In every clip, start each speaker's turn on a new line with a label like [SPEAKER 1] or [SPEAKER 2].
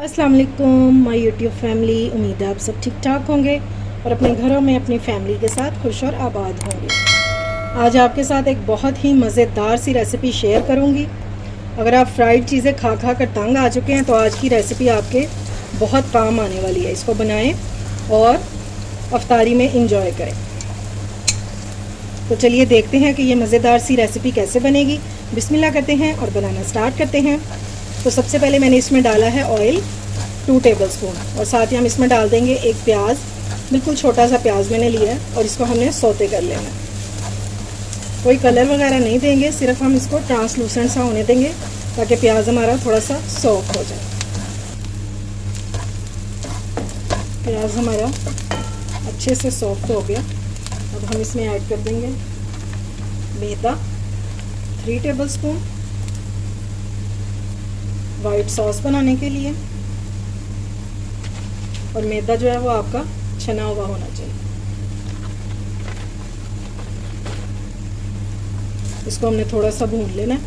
[SPEAKER 1] अस्सलाम वालेकुम my YouTube family. उम्मीद है आप सब ठीक ठाक होंगे और अपने घरों में अपनी फैमिली के साथ खुश और आबाद होंगे। आज आपके साथ एक बहुत ही मज़ेदार सी रेसिपी शेयर करूंगी। अगर आप फ्राइड चीज़ें खा खा कर तंग आ चुके हैं तो आज की रेसिपी आपके बहुत काम आने वाली है। इसको बनाएं और अफ्तारी में इंजॉय करें। तो चलिए देखते हैं कि ये मज़ेदार सी रेसिपी कैसे बनेगी। बिस्मिल्लाह करते हैं और बनाना स्टार्ट करते हैं। तो सबसे पहले मैंने इसमें डाला है ऑयल 2 टेबलस्पून और साथ ही हम इसमें डाल देंगे एक प्याज। बिल्कुल छोटा सा प्याज मैंने लिया है और इसको हमने सौते कर लेना है। कोई कलर वगैरह नहीं देंगे, सिर्फ हम इसको ट्रांसलूसेंट सा होने देंगे ताकि प्याज हमारा थोड़ा सा सॉफ्ट हो जाए। प्याज हमारा अच्छे से सॉफ्ट हो गया। अब हम इसमें ऐड कर देंगे मैदा 3 टेबलस्पून वाइट सॉस बनाने के लिए। और मैदा जो है वो आपका छना हुआ होना चाहिए। इसको हमने थोड़ा सा भून लेना है।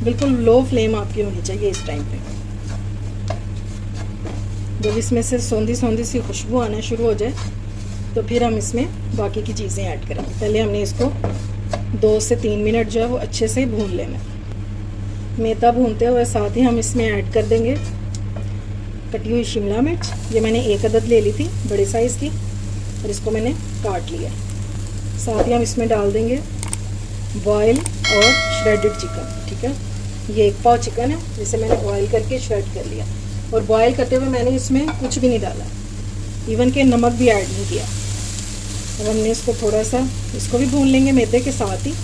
[SPEAKER 1] बिल्कुल लो फ्लेम आपकी होनी चाहिए इस टाइम पे। जब इसमें से सौंधी सौंधी सी खुशबू आना शुरू हो जाए तो फिर हम इसमें बाकी की चीज़ें ऐड करेंगे। पहले हमने इसको 2 से 3 मिनट जो है वो अच्छे से भून लेना है। मैदा भूनते हुए साथ ही हम इसमें ऐड कर देंगे कटी हुई शिमला मिर्च। ये मैंने 1 अदद ले ली थी बड़े साइज़ की और इसको मैंने काट लिया। साथ ही हम इसमें डाल देंगे बॉयल और श्रेडेड चिकन। ठीक है, ये 1 पाव चिकन है जिसे मैंने बॉयल करके श्रेड कर लिया। और बॉयल करते हुए मैंने इसमें कुछ भी नहीं डाला, इवन के नमक भी ऐड नहीं किया। अब हमने इसको थोड़ा सा इसको भी भून लेंगे मैदे के साथ ही।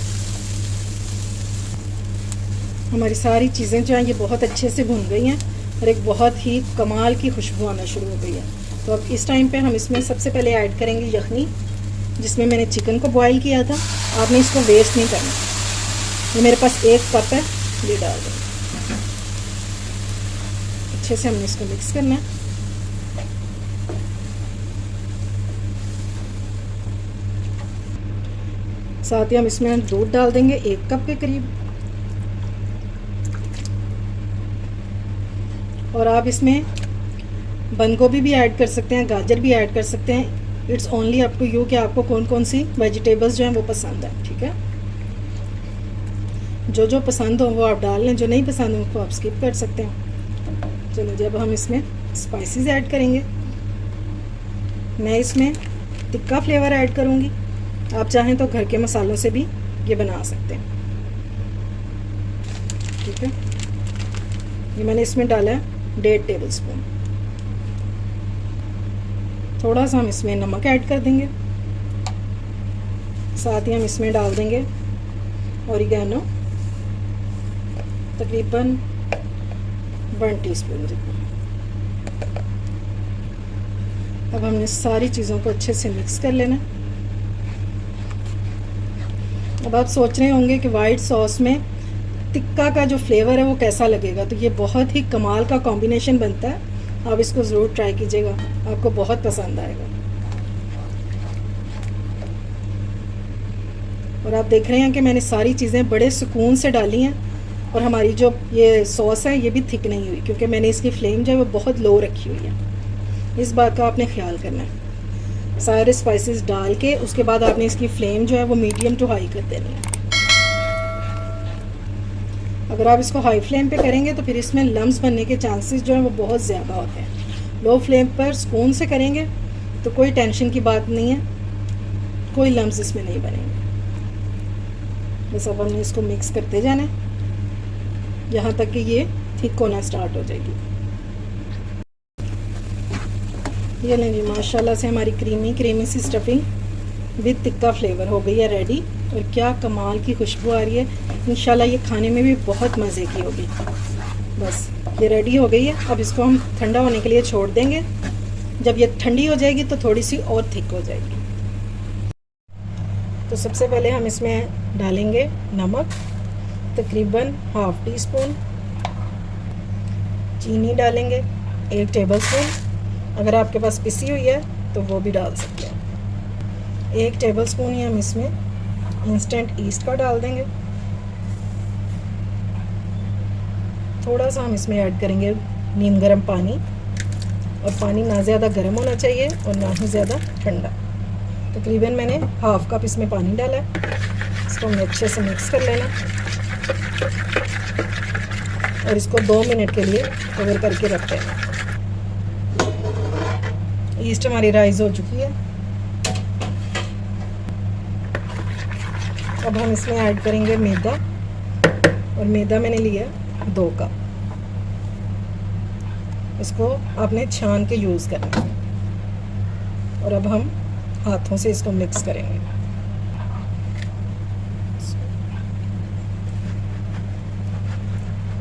[SPEAKER 1] हमारी सारी चीज़ें जो हैं ये बहुत अच्छे से भुन गई हैं और एक बहुत ही कमाल की खुशबू आना शुरू हो गई है। तो अब इस टाइम पे हम इसमें सबसे पहले ऐड करेंगे यखनी, जिसमें मैंने चिकन को बॉईल किया था। आपने इसको वेस्ट नहीं करना। ये मेरे पास 1 कप है, ये डाल दें। अच्छे से हमने इसको मिक्स करना है। साथ ही हम इसमें दूध डाल देंगे 1 कप के करीब। और आप इसमें बंद गोभी भी ऐड कर सकते हैं, गाजर भी ऐड कर सकते हैं। It's only up to you कि आपको कौन कौन सी वेजिटेबल्स जो हैं वो पसंद है। ठीक है, जो जो पसंद हो वो आप डाल लें, जो नहीं पसंद उनको आप स्किप कर सकते हैं। चलो, जब हम इसमें स्पाइसेस ऐड करेंगे, मैं इसमें टिक्का फ्लेवर ऐड करूँगी। आप चाहें तो घर के मसालों से भी ये बना सकते हैं। ठीक है, ये मैंने इसमें डाला है 1.5 टेबलस्पून। थोड़ा सा हम इसमें नमक ऐड कर देंगे। साथ ही हम इसमें डाल देंगे ऑरिगेनो, तकरीबन 1 टीस्पून जितना। अब हमने सारी चीज़ों को अच्छे से मिक्स कर लेना। अब आप सोच रहे होंगे कि वाइट सॉस में टिक्का का जो फ्लेवर है वो कैसा लगेगा। तो ये बहुत ही कमाल का कॉम्बिनेशन बनता है। आप इसको ज़रूर ट्राई कीजिएगा, आपको बहुत पसंद आएगा। और आप देख रहे हैं कि मैंने सारी चीज़ें बड़े सुकून से डाली हैं। और हमारी जो ये सॉस है ये भी थिक नहीं हुई, क्योंकि मैंने इसकी फ्लेम जो है वो बहुत लो रखी हुई है। इस बात का आपने ख्याल करना है। सारे स्पाइसेस डाल के उसके बाद आपने इसकी फ्लेम जो है वो मीडियम टू हाई कर देनी है। अगर आप इसको हाई फ्लेम पे करेंगे तो फिर इसमें लम्स बनने के चांसेस जो हैं वो बहुत ज़्यादा होते हैं। लो फ्लेम पर सुकून से करेंगे तो कोई टेंशन की बात नहीं है, कोई लम्स इसमें नहीं बनेंगे। बस अब हमने इसको मिक्स करते जाना है यहाँ तक कि ये थिक होना स्टार्ट हो जाएगी। ये लेंगे, माशाल्लाह से हमारी क्रीमी सी स्टफिंग विद टिक्का फ्लेवर हो गई है रेडी। और क्या कमाल की खुशबू आ रही है। इंशाल्लाह ये खाने में भी बहुत मज़े की होगी। बस ये रेडी हो गई है। अब इसको हम ठंडा होने के लिए छोड़ देंगे। जब ये ठंडी हो जाएगी तो थोड़ी सी और थिक हो जाएगी। तो सबसे पहले हम इसमें डालेंगे नमक, तकरीबन 1/2 टीस्पून। चीनी डालेंगे 1 टेबलस्पून। अगर आपके पास पिसी हुई है तो वो भी डाल सकते हैं। 1 टेबलस्पून ही हम इसमें इंस्टेंट ईस्ट का डाल देंगे। थोड़ा सा हम इसमें ऐड करेंगे नीम गर्म पानी, और पानी ना ज़्यादा गर्म होना चाहिए और ना ही ज़्यादा ठंडा। तकरीबन मैंने हाफ़ कप इसमें पानी डाला है। इसको हमें अच्छे से मिक्स कर लेना और इसको 2 मिनट के लिए कवर करके रखते हैं। ईस्ट हमारी राइज हो चुकी है। अब हम इसमें ऐड करेंगे मैदा, और मैदा मैंने लिया 2 कप। इसको आपने छान के यूज़ करना है। और अब हम हाथों से इसको मिक्स करेंगे।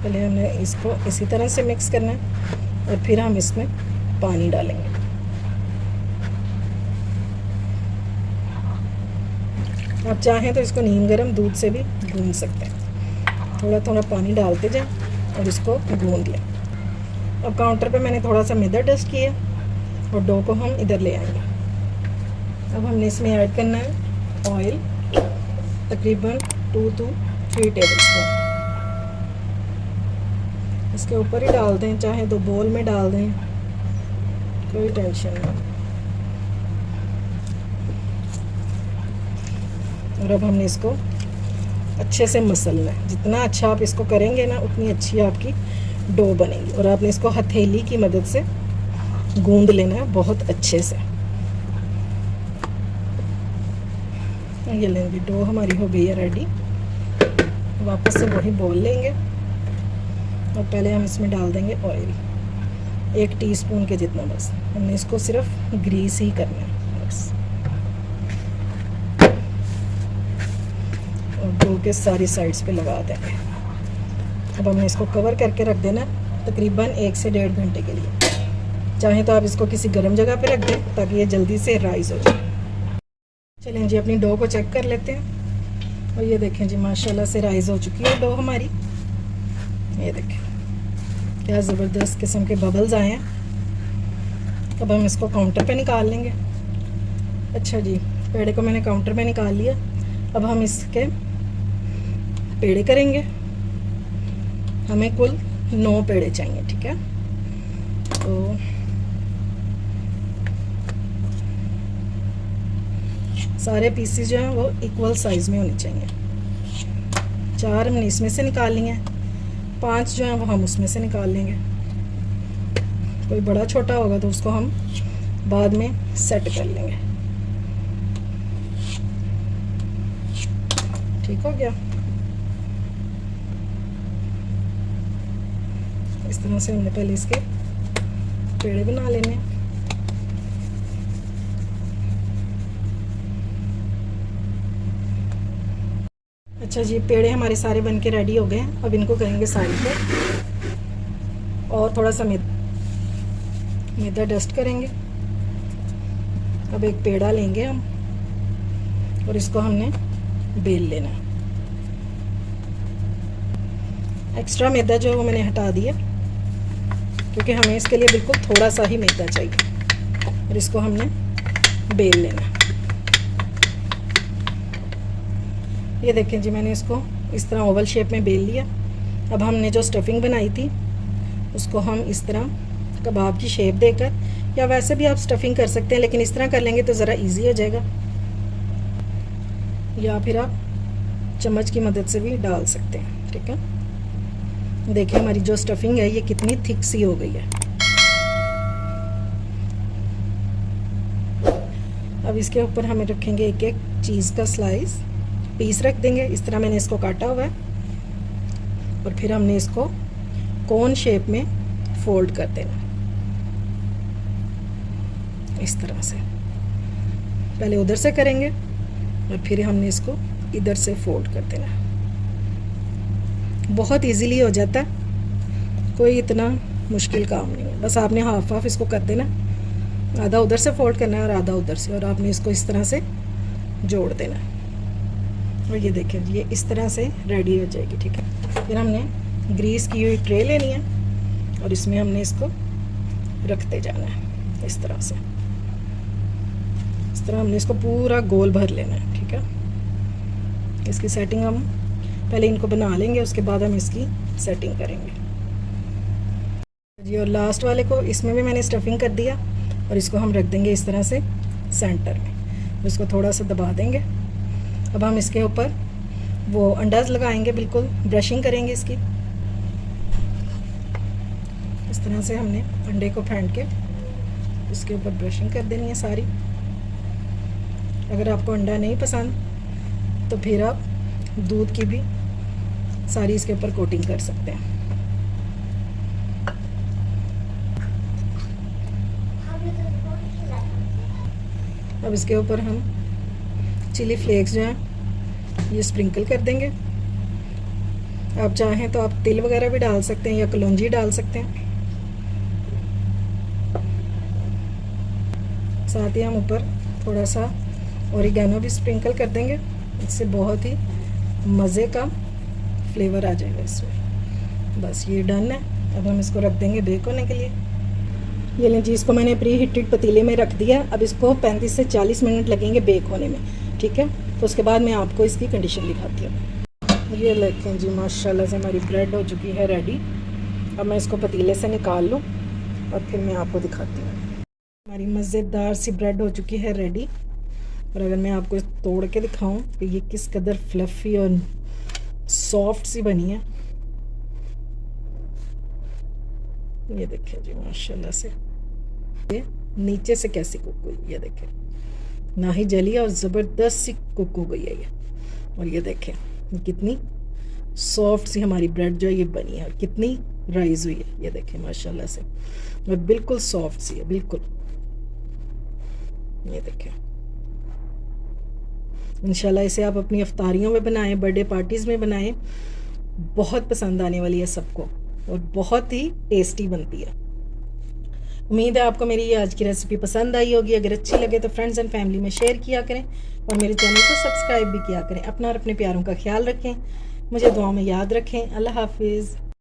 [SPEAKER 1] पहले हमने इसको इसी तरह से मिक्स करना है और फिर हम इसमें पानी डालेंगे। आप चाहें तो इसको नीम गर्म दूध से भी गूंद सकते हैं। थोड़ा थोड़ा पानी डालते जाएं और इसको गूंद लें। अब काउंटर पे मैंने थोड़ा सा मैदा डस्ट किया और डो को हम इधर ले आएंगे। अब हमने इसमें ऐड करना है ऑयल, तकरीबन 2 to 3 टेबलस्पून। इसके ऊपर ही डाल दें, चाहे तो बोल में डाल दें, कोई टेंशन नहीं। और अब हमने इसको अच्छे से मसलना है। जितना अच्छा आप इसको करेंगे ना, उतनी अच्छी आपकी डो बनेगी। और आपने इसको हथेली की मदद से गूंद लेना है बहुत अच्छे से। ये लेंगे, डो हमारी हो गई है रेडी। वापस से वही बोल लेंगे और पहले हम इसमें डाल देंगे ऑयल, 1 टीस्पून के जितना। बस हमने इसको सिर्फ ग्रीस ही करना है बस। और डो के सारी साइड्स पे लगा देंगे। अब हमने इसको कवर करके रख देना तकरीबन 1 से 1.5 घंटे के लिए। चाहे तो आप इसको किसी गर्म जगह पे रख दें ताकि ये जल्दी से राइज हो जाए। चलें जी, अपनी डो को चेक कर लेते हैं। और ये देखें जी, माशाल्लाह से राइज हो चुकी है डो हमारी। ये देखें क्या ज़बरदस्त किस्म के बबल्स आए हैं। अब हम इसको काउंटर पे निकाल लेंगे। अच्छा जी, पेड़े को मैंने काउंटर पे निकाल लिया। अब हम इसके पेड़े करेंगे। हमें कुल 9 पेड़े चाहिए, ठीक है। तो सारे पीसेस जो हैं वो इक्वल साइज़ में होने चाहिए। 4 हमने इसमें से निकाल लिए हैं, 5 जो हैं वो हम उसमें से निकाल लेंगे। कोई बड़ा छोटा होगा तो उसको हम बाद में सेट कर लेंगे। ठीक हो गया। इस तरह से हमने पहले इसके पेड़े बना लेने हैं। अच्छा जी, पेड़े हमारे सारे बन के रेडी हो गए हैं। अब इनको करेंगे साइड पे और थोड़ा सा मैदा डस्ट करेंगे। अब एक पेड़ा लेंगे हम और इसको हमने बेल लेना है। एक्स्ट्रा मैदा जो है वो मैंने हटा दिया क्योंकि हमें इसके लिए बिल्कुल थोड़ा सा ही मैदा चाहिए। और इसको हमने बेल लेना। ये देखें जी, मैंने इसको इस तरह ओवल शेप में बेल लिया। अब हमने जो स्टफिंग बनाई थी उसको हम इस तरह कबाब की शेप देकर, या वैसे भी आप स्टफिंग कर सकते हैं, लेकिन इस तरह कर लेंगे तो ज़रा इजी हो जाएगा। या फिर आप चम्मच की मदद से भी डाल सकते हैं, ठीक है। देखिए हमारी जो स्टफिंग है ये कितनी थिक सी हो गई है। अब इसके ऊपर हमें रखेंगे एक एक चीज़ का स्लाइस, पीस रख देंगे। इस तरह मैंने इसको काटा हुआ है और फिर हमने इसको कोन शेप में फोल्ड कर देना इस तरह से। पहले उधर से करेंगे और फिर हमने इसको इधर से फोल्ड कर देना। बहुत इजीली हो जाता है, कोई इतना मुश्किल काम नहीं है। बस आपने हाफ हाफ इसको कर देना, आधा उधर से फोल्ड करना है और आधा उधर से, और आपने इसको इस तरह से जोड़ देना। और ये देखिए ये इस तरह से रेडी हो जाएगी, ठीक है। फिर हमने ग्रीस की हुई ट्रे लेनी है और इसमें हमने इसको रखते जाना है इस तरह से। इस तरह हमने इसको पूरा गोल भर लेना है, ठीक है। इसकी सेटिंग हम पहले इनको बना लेंगे, उसके बाद हम इसकी सेटिंग करेंगे। जी, और लास्ट वाले को इसमें भी मैंने स्टफिंग कर दिया और इसको हम रख देंगे इस तरह से सेंटर में। इसको थोड़ा सा दबा देंगे। अब हम इसके ऊपर वो अंडाज लगाएंगे, बिल्कुल ब्रशिंग करेंगे इसकी। इस तरह से हमने अंडे को फेंट के इसके ऊपर ब्रशिंग कर देनी है सारी। अगर आपको अंडा नहीं पसंद तो फिर आप दूध की भी सारी इसके ऊपर कोटिंग कर सकते हैं। अब इसके ऊपर हम चिली फ्लेक्स जो हैं ये स्प्रिंकल कर देंगे। आप चाहें तो आप तिल वगैरह भी डाल सकते हैं या कलौंजी डाल सकते हैं। साथ ही हम ऊपर थोड़ा सा ओरिगेनो भी स्प्रिंकल कर देंगे। इससे बहुत ही मज़े का फ्लेवर आ जाएगा इसमें। बस ये डन है। अब हम इसको रख देंगे बेक होने के लिए। ये लें जी, इसको मैंने प्री हीटेड पतीले में रख दिया। अब इसको 35 से 40 मिनट लगेंगे बेक होने में, ठीक है। तो उसके बाद मैं आपको इसकी कंडीशन दिखाती हूँ। ये देखें जी, माशाल्लाह से हमारी ब्रेड हो चुकी है रेडी। अब मैं इसको पतीले से निकाल लूँ और फिर मैं आपको दिखाती हूँ। हमारी मज़ेदार सी ब्रेड हो चुकी है रेडी। और अगर मैं आपको तोड़ के दिखाऊं कि ये किस कदर फ्लफ़ी और सॉफ्ट सी बनी है, ये देखें जी माशाल्लाह से। ये नीचे से कैसी कुक हुई, ये देखें, ना ही जली और ज़बरदस्त सी कुक हो गई है ये। और ये देखें ये कितनी सॉफ्ट सी हमारी ब्रेड जो है ये बनी है और कितनी राइज हुई है। ये देखें माशाल्लाह से, और बिल्कुल सॉफ्ट सी है, बिल्कुल। ये देखें, इंशाल्लाह इसे आप अपनी अफ्तारियों में बनाएं, बर्थडे पार्टीज़ में बनाएं। बहुत पसंद आने वाली है सबको और बहुत ही टेस्टी बनती है। उम्मीद है आपको मेरी ये आज की रेसिपी पसंद आई होगी। अगर अच्छी लगे तो फ्रेंड्स एंड फैमिली में शेयर किया करें और मेरे चैनल को सब्सक्राइब भी किया करें। अपना और अपने प्यारों का ख्याल रखें, मुझे दुआ में याद रखें। अल्लाह हाफिज़।